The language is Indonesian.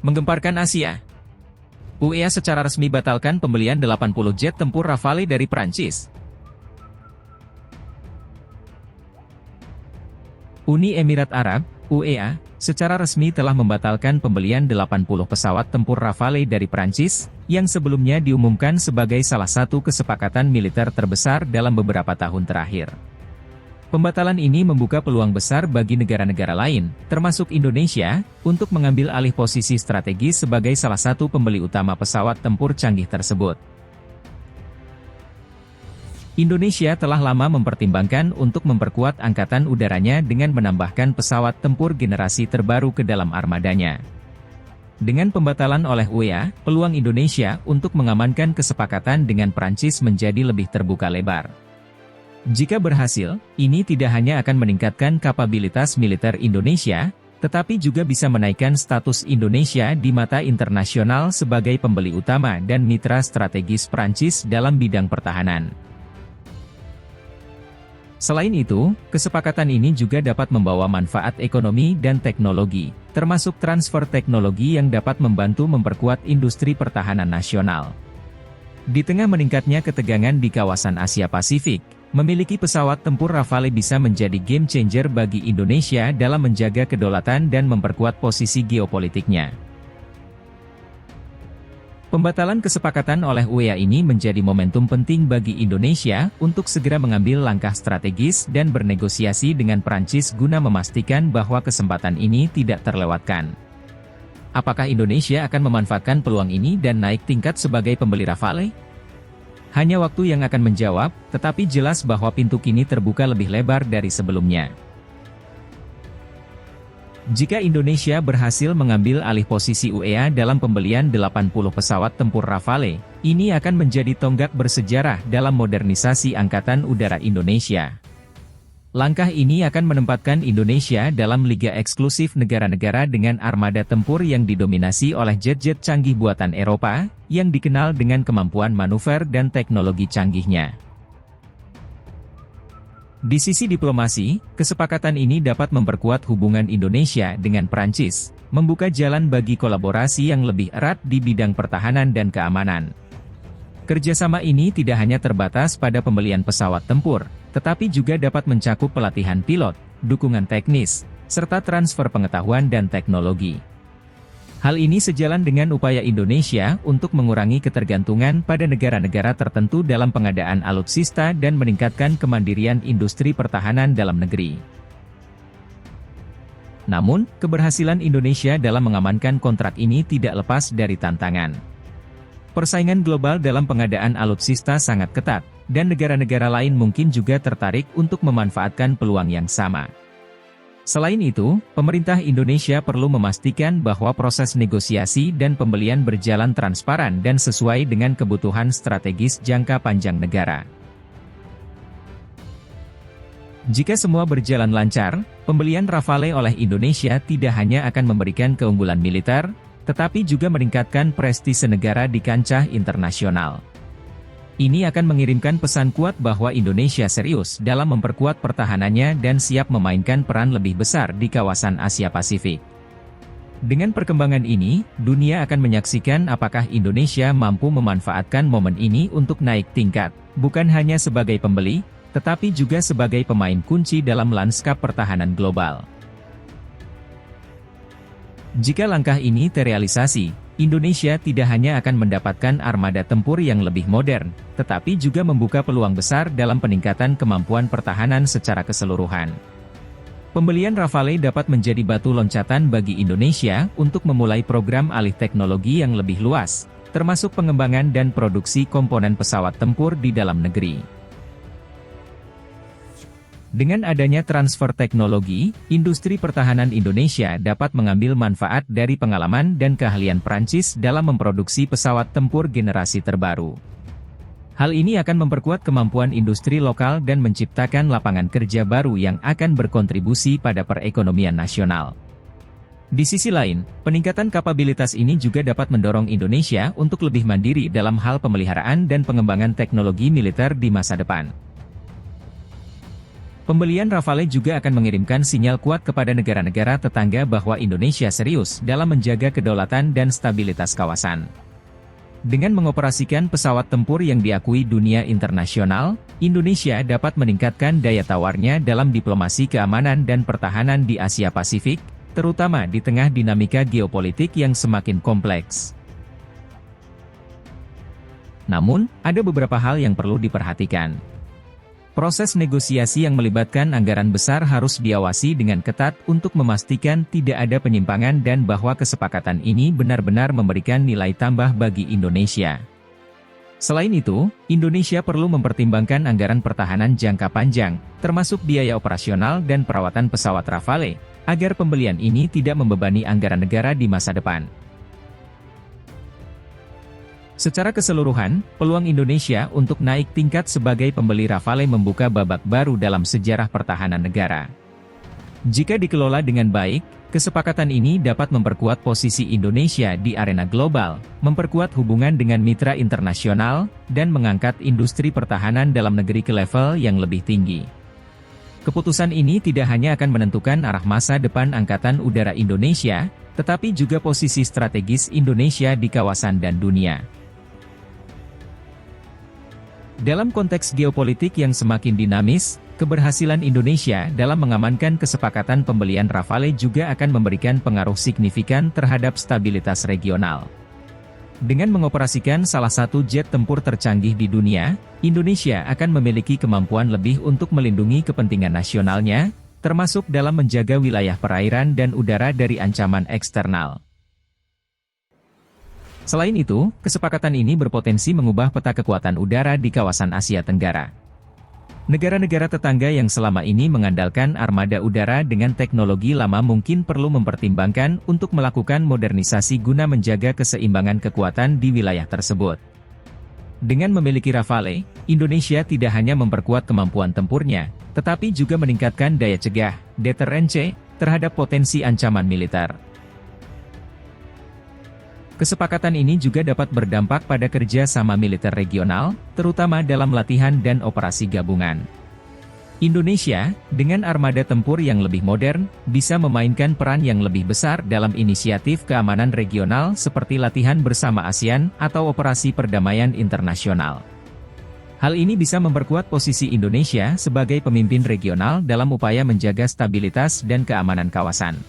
Menggemparkan Asia. UEA secara resmi batalkan pembelian 80 jet tempur Rafale dari Prancis. Uni Emirat Arab, UEA, secara resmi telah membatalkan pembelian 80 pesawat tempur Rafale dari Prancis, yang sebelumnya diumumkan sebagai salah satu kesepakatan militer terbesar dalam beberapa tahun terakhir. Pembatalan ini membuka peluang besar bagi negara-negara lain, termasuk Indonesia, untuk mengambil alih posisi strategis sebagai salah satu pembeli utama pesawat tempur canggih tersebut. Indonesia telah lama mempertimbangkan untuk memperkuat angkatan udaranya dengan menambahkan pesawat tempur generasi terbaru ke dalam armadanya. Dengan pembatalan oleh UEA, peluang Indonesia untuk mengamankan kesepakatan dengan Prancis menjadi lebih terbuka lebar. Jika berhasil, ini tidak hanya akan meningkatkan kapabilitas militer Indonesia, tetapi juga bisa menaikkan status Indonesia di mata internasional sebagai pembeli utama dan mitra strategis Prancis dalam bidang pertahanan. Selain itu, kesepakatan ini juga dapat membawa manfaat ekonomi dan teknologi, termasuk transfer teknologi yang dapat membantu memperkuat industri pertahanan nasional. Di tengah meningkatnya ketegangan di kawasan Asia Pasifik, memiliki pesawat tempur Rafale bisa menjadi game changer bagi Indonesia dalam menjaga kedaulatan dan memperkuat posisi geopolitiknya. Pembatalan kesepakatan oleh UEA ini menjadi momentum penting bagi Indonesia untuk segera mengambil langkah strategis dan bernegosiasi dengan Prancis guna memastikan bahwa kesempatan ini tidak terlewatkan. Apakah Indonesia akan memanfaatkan peluang ini dan naik tingkat sebagai pembeli Rafale? Hanya waktu yang akan menjawab, tetapi jelas bahwa pintu kini terbuka lebih lebar dari sebelumnya. Jika Indonesia berhasil mengambil alih posisi UEA dalam pembelian 80 pesawat tempur Rafale, ini akan menjadi tonggak bersejarah dalam modernisasi Angkatan Udara Indonesia. Langkah ini akan menempatkan Indonesia dalam liga eksklusif negara-negara dengan armada tempur yang didominasi oleh jet-jet canggih buatan Eropa, yang dikenal dengan kemampuan manuver dan teknologi canggihnya. Di sisi diplomasi, kesepakatan ini dapat memperkuat hubungan Indonesia dengan Prancis, membuka jalan bagi kolaborasi yang lebih erat di bidang pertahanan dan keamanan. Kerjasama ini tidak hanya terbatas pada pembelian pesawat tempur, tetapi juga dapat mencakup pelatihan pilot, dukungan teknis, serta transfer pengetahuan dan teknologi. Hal ini sejalan dengan upaya Indonesia untuk mengurangi ketergantungan pada negara-negara tertentu dalam pengadaan alutsista dan meningkatkan kemandirian industri pertahanan dalam negeri. Namun, keberhasilan Indonesia dalam mengamankan kontrak ini tidak lepas dari tantangan. Persaingan global dalam pengadaan alutsista sangat ketat, dan negara-negara lain mungkin juga tertarik untuk memanfaatkan peluang yang sama. Selain itu, pemerintah Indonesia perlu memastikan bahwa proses negosiasi dan pembelian berjalan transparan dan sesuai dengan kebutuhan strategis jangka panjang negara. Jika semua berjalan lancar, pembelian Rafale oleh Indonesia tidak hanya akan memberikan keunggulan militer, tetapi juga meningkatkan prestise negara di kancah internasional. Ini akan mengirimkan pesan kuat bahwa Indonesia serius dalam memperkuat pertahanannya dan siap memainkan peran lebih besar di kawasan Asia Pasifik. Dengan perkembangan ini, dunia akan menyaksikan apakah Indonesia mampu memanfaatkan momen ini untuk naik tingkat, bukan hanya sebagai pembeli, tetapi juga sebagai pemain kunci dalam lanskap pertahanan global. Jika langkah ini terrealisasi, Indonesia tidak hanya akan mendapatkan armada tempur yang lebih modern, tetapi juga membuka peluang besar dalam peningkatan kemampuan pertahanan secara keseluruhan. Pembelian Rafale dapat menjadi batu loncatan bagi Indonesia untuk memulai program alih teknologi yang lebih luas, termasuk pengembangan dan produksi komponen pesawat tempur di dalam negeri. Dengan adanya transfer teknologi, industri pertahanan Indonesia dapat mengambil manfaat dari pengalaman dan keahlian Prancis dalam memproduksi pesawat tempur generasi terbaru. Hal ini akan memperkuat kemampuan industri lokal dan menciptakan lapangan kerja baru yang akan berkontribusi pada perekonomian nasional. Di sisi lain, peningkatan kapabilitas ini juga dapat mendorong Indonesia untuk lebih mandiri dalam hal pemeliharaan dan pengembangan teknologi militer di masa depan. Pembelian Rafale juga akan mengirimkan sinyal kuat kepada negara-negara tetangga bahwa Indonesia serius dalam menjaga kedaulatan dan stabilitas kawasan. Dengan mengoperasikan pesawat tempur yang diakui dunia internasional, Indonesia dapat meningkatkan daya tawarnya dalam diplomasi keamanan dan pertahanan di Asia Pasifik, terutama di tengah dinamika geopolitik yang semakin kompleks. Namun, ada beberapa hal yang perlu diperhatikan. Proses negosiasi yang melibatkan anggaran besar harus diawasi dengan ketat untuk memastikan tidak ada penyimpangan dan bahwa kesepakatan ini benar-benar memberikan nilai tambah bagi Indonesia. Selain itu, Indonesia perlu mempertimbangkan anggaran pertahanan jangka panjang, termasuk biaya operasional dan perawatan pesawat Rafale, agar pembelian ini tidak membebani anggaran negara di masa depan. Secara keseluruhan, peluang Indonesia untuk naik tingkat sebagai pembeli Rafale membuka babak baru dalam sejarah pertahanan negara. Jika dikelola dengan baik, kesepakatan ini dapat memperkuat posisi Indonesia di arena global, memperkuat hubungan dengan mitra internasional, dan mengangkat industri pertahanan dalam negeri ke level yang lebih tinggi. Keputusan ini tidak hanya akan menentukan arah masa depan Angkatan Udara Indonesia, tetapi juga posisi strategis Indonesia di kawasan dan dunia. Dalam konteks geopolitik yang semakin dinamis, keberhasilan Indonesia dalam mengamankan kesepakatan pembelian Rafale juga akan memberikan pengaruh signifikan terhadap stabilitas regional. Dengan mengoperasikan salah satu jet tempur tercanggih di dunia, Indonesia akan memiliki kemampuan lebih untuk melindungi kepentingan nasionalnya, termasuk dalam menjaga wilayah perairan dan udara dari ancaman eksternal. Selain itu, kesepakatan ini berpotensi mengubah peta kekuatan udara di kawasan Asia Tenggara. Negara-negara tetangga yang selama ini mengandalkan armada udara dengan teknologi lama mungkin perlu mempertimbangkan untuk melakukan modernisasi guna menjaga keseimbangan kekuatan di wilayah tersebut. Dengan memiliki Rafale, Indonesia tidak hanya memperkuat kemampuan tempurnya, tetapi juga meningkatkan daya cegah, deterrence, terhadap potensi ancaman militer. Kesepakatan ini juga dapat berdampak pada kerja sama militer regional, terutama dalam latihan dan operasi gabungan. Indonesia, dengan armada tempur yang lebih modern, bisa memainkan peran yang lebih besar dalam inisiatif keamanan regional seperti latihan bersama ASEAN atau operasi perdamaian internasional. Hal ini bisa memperkuat posisi Indonesia sebagai pemimpin regional dalam upaya menjaga stabilitas dan keamanan kawasan.